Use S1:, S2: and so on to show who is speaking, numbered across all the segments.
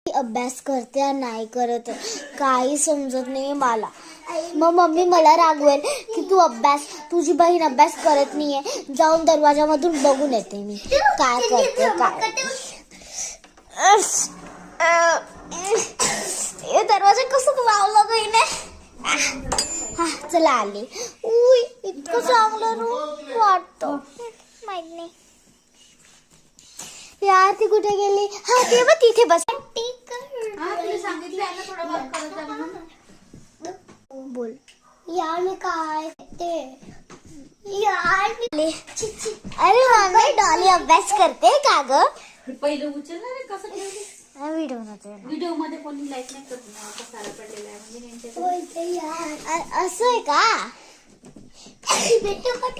S1: अभ्यास करते नाही करत काही समजत नाही मला. मग मम्मी मला रागवेल की तू तुझी बहीण अभ्यास करत नाहीये. जाऊन दरवाजामधून बघून येते मी काय करते काय. दरवाजा कसं लावला गईने. हा चला आली. इतकं चांगलं रूम वाटतं. माहित नाही यार ती कुठे गेली. हा ते बघ तिथे बस. बोल यार मी काय ते यार अरे मम्मी डॉली अभ्यास करते का ग.
S2: पहिलं उचलणार कसं
S1: व्हिडिओ
S2: मध्ये कोणी लाईक नाही करत कसाला पडलेला आहे म्हणजे
S1: असं आहे का.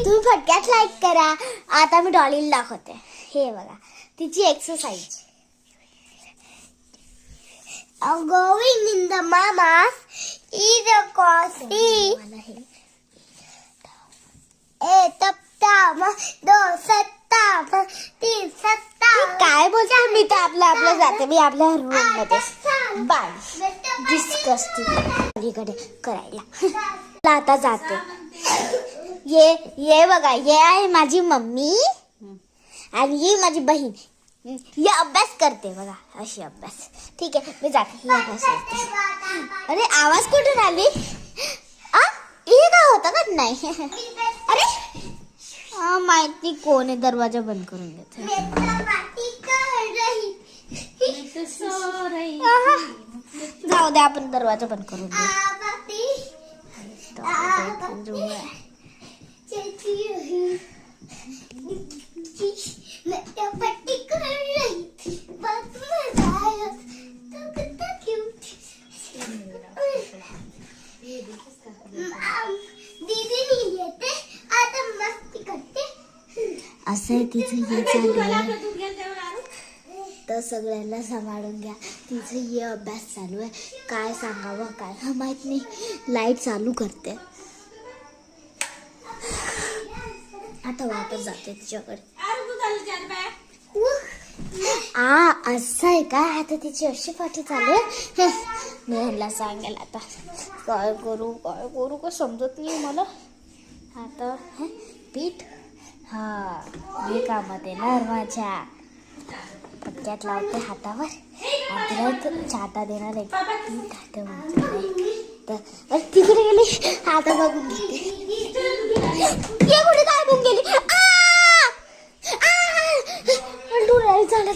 S1: तुम्ही फटक्यात लाईक करा. आता मी डॉलीला दाखवते. हे बघा तिची exercise. Going in the mamas is a coffee. काय बोलते मी तर आपल्या जाते. मी आपल्या रूम मध्ये बाय डिस्कस्टिंग करायला आता जाते. ये बघा ये आहे माझी मम्मी आणि ही माझी बहीण. ये अभ्यास करते बघा अशी अभ्यास. ठीक आहे मी जाते. अभ्यास करते. अरे आवाज कुठून आली. हे काय होतं का नाही. अरे माहिती कोण आहे. दरवाजा बंद करून देते. जाऊ दे आपण दरवाजा बंद करून देऊ. असं तिचं हे चालू आहे तर सगळ्यांना सांभाळून घ्या. तिचं हे अभ्यास चालू आहे. काय सांगावं काय माहित नाही. लाईट चालू करते. आता वापस जाते तिच्याकडे. असं आहे का. आता तिची अशी पाठी चालू आहे. मी ह्यांना सांगेल आता काय करू का समजत नाही मला. आता पीठ हा हे कामात येणार माझ्या. पटक्यात लावते हातावर आणि तिला चाटा देणार आहे. पीठ तर तिकडे गेली. आता बघून घेते. कुठे काय बघून गेली. झालं